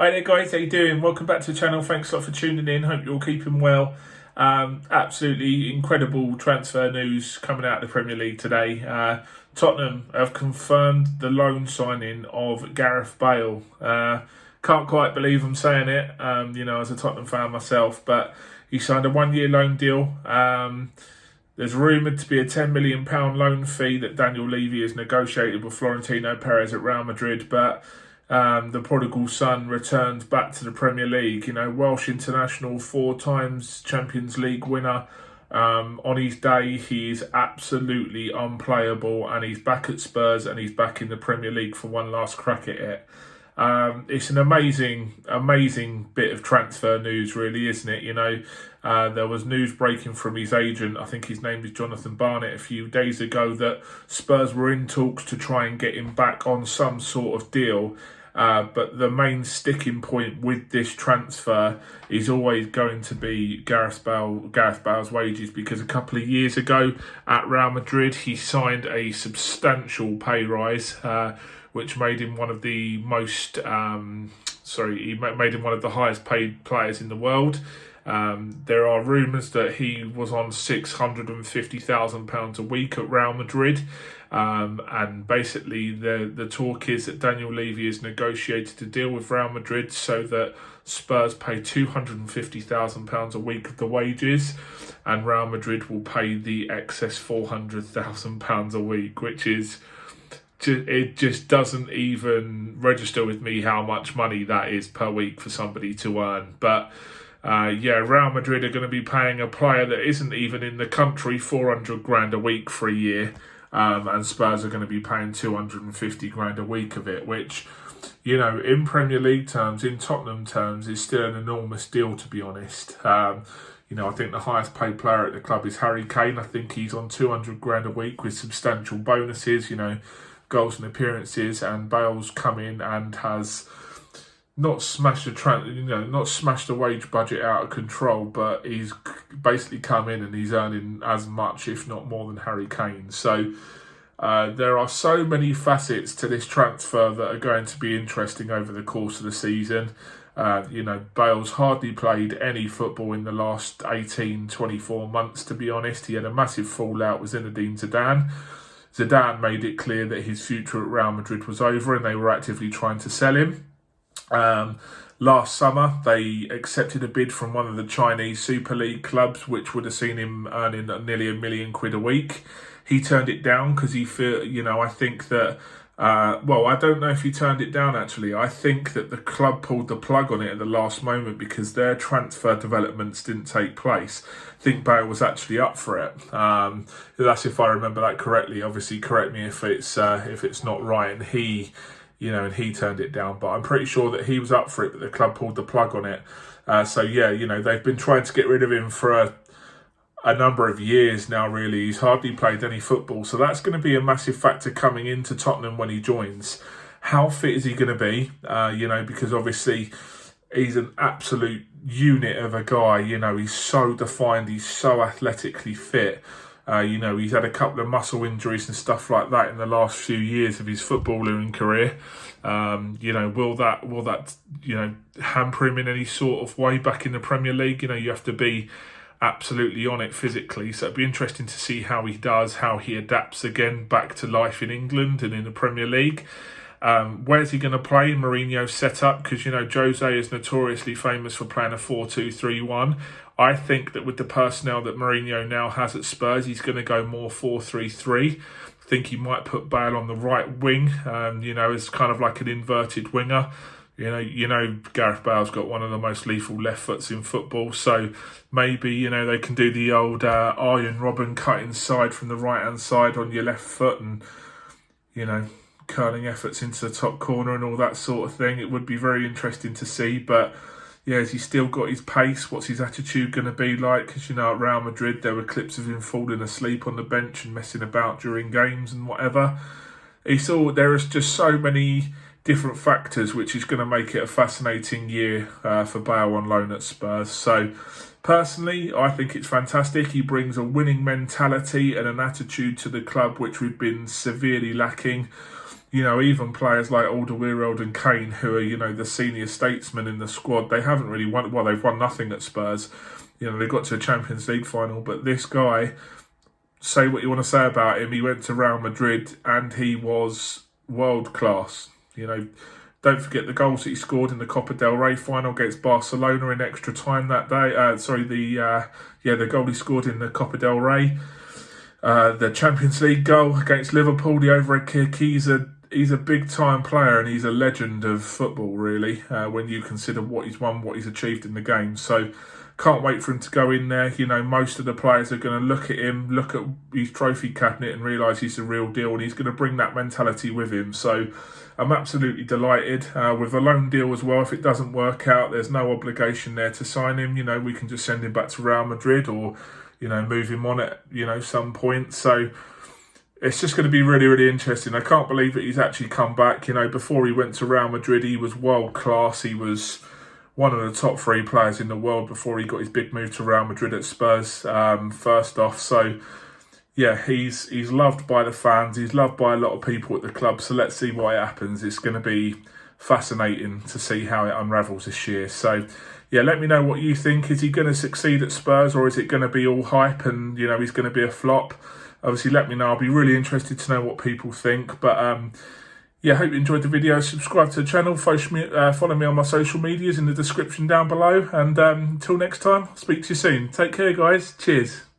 Hi there guys, how you doing? Welcome back to the channel. Thanks a lot for tuning in. Hope you're all keeping well. Absolutely incredible transfer news coming out of the Premier League today. Tottenham have confirmed the loan signing of Gareth Bale. Can't quite believe I'm saying it, as a Tottenham fan myself, but he signed a 1-year loan deal. There's rumoured to be a £10 million loan fee that Daniel Levy has negotiated with Florentino Perez at Real Madrid, but the prodigal son returns back to the Premier League. Welsh international, 4 times Champions League winner. On his day, he is absolutely unplayable, and he's back at Spurs and he's back in the Premier League for one last crack at it. It's an amazing bit of transfer news, really, isn't it? There was news breaking from his agent, I think his name is Jonathan Barnett, a few days ago, that Spurs were in talks to try and get him back on some sort of deal. But the main sticking point with this transfer is always going to be Gareth Bale's wages, because a couple of years ago at Real Madrid he signed a substantial pay rise, which made him one of the made him one of the highest paid players in the world. There are rumours that he was on £650,000 a week at Real Madrid. And basically the talk is that Daniel Levy has negotiated a deal with Real Madrid so that Spurs pay £250,000 a week of the wages, and Real Madrid will pay the excess £400,000 a week, which is... it just doesn't even register with me how much money that is per week for somebody to earn. But Real Madrid are going to be paying a player that isn't even in the country 400 grand a week for a year, and Spurs are going to be paying 250 grand a week of it, which, in Premier League terms, in Tottenham terms, is still an enormous deal, to be honest. I think the highest paid player at the club is Harry Kane. I think he's on 200 grand a week with substantial bonuses, goals and appearances, and Bale's come in and has not smashed the wage budget out of control, but he's basically come in and he's earning as much, if not more, than Harry Kane. So there are so many facets to this transfer that are going to be interesting over the course of the season. Bale's hardly played any football in the last 24 months, to be honest. He had a massive fallout with Zinedine Zidane. Zidane made it clear that his future at Real Madrid was over and they were actively trying to sell him. Last summer, they accepted a bid from one of the Chinese Super League clubs, which would have seen him earning nearly £1 million a week. He turned it down because I think that, I don't know if he turned it down, actually. I think that the club pulled the plug on it at the last moment because their transfer developments didn't take place. I think Bale was actually up for it. That's if I remember that correctly. Obviously, correct me if it's not right. And he turned it down, but I'm pretty sure that he was up for it, but the club pulled the plug on it. They've been trying to get rid of him for a number of years now, really. He's hardly played any football, so that's going to be a massive factor coming into Tottenham when he joins. How fit is he going to be? Because obviously he's an absolute unit of a guy. He's so defined, he's so athletically fit. He's had a couple of muscle injuries and stuff like that in the last few years of his footballing career. Will that hamper him in any sort of way back in the Premier League? You have to be absolutely on it physically. So it'd be interesting to see how he does, how he adapts again back to life in England and in the Premier League. Where's he going to play in Mourinho's setup? Because, Jose is notoriously famous for playing a 4-2-3-1. I think that with the personnel that Mourinho now has at Spurs, he's going to go more 4-3-3. I think he might put Bale on the right wing, as kind of like an inverted winger. Gareth Bale's got one of the most lethal left foots in football, so maybe, they can do the old Arjen Robben cut inside from the right-hand side on your left foot and, curling efforts into the top corner and all that sort of thing. It would be very interesting to see, but has he still got his pace? What's his attitude going to be like? Because, at Real Madrid, there were clips of him falling asleep on the bench and messing about during games and whatever. There is just so many different factors, which is going to make it a fascinating year for Bale on loan at Spurs. So, personally, I think it's fantastic. He brings a winning mentality and an attitude to the club, which we've been severely lacking. You know, even players like Alderweireld and Kane, who are, you know, the senior statesmen in the squad, they haven't really won. Well, they've won nothing at Spurs. You know, they got to a Champions League final, but this guy, say what you want to say about him, he went to Real Madrid and he was world class. You know, don't forget the goals that he scored in the Copa del Rey final against Barcelona in extra time that day. The goal he scored in the Copa del Rey. The Champions League goal against Liverpool, the overhead kick. He's a big time player and he's a legend of football, really, when you consider what he's won, what he's achieved in the game. So can't wait for him to go in there. You know, most of the players are going to look at him, look at his trophy cabinet and realise he's the real deal, and he's going to bring that mentality with him. So I'm absolutely delighted with the loan deal as well. If it doesn't work out, there's no obligation there to sign him. You know, we can just send him back to Real Madrid or, you know, move him on at, you know, some point. So it's just going to be really, really interesting. I can't believe that he's actually come back. You know, before he went to Real Madrid, he was world class. He was one of the top 3 players in the world before he got his big move to Real Madrid at Spurs first off. So yeah, he's loved by the fans. He's loved by a lot of people at the club. So let's see what happens. It's going to be fascinating to see how it unravels this year. So yeah, let me know what you think. Is he going to succeed at Spurs, or is it going to be all hype and, you know, he's going to be a flop? Obviously, let me know. I'll be really interested to know what people think. But yeah, hope you enjoyed the video. Subscribe to the channel. Follow me on my social medias in the description down below. And until next time, I'll speak to you soon. Take care, guys. Cheers.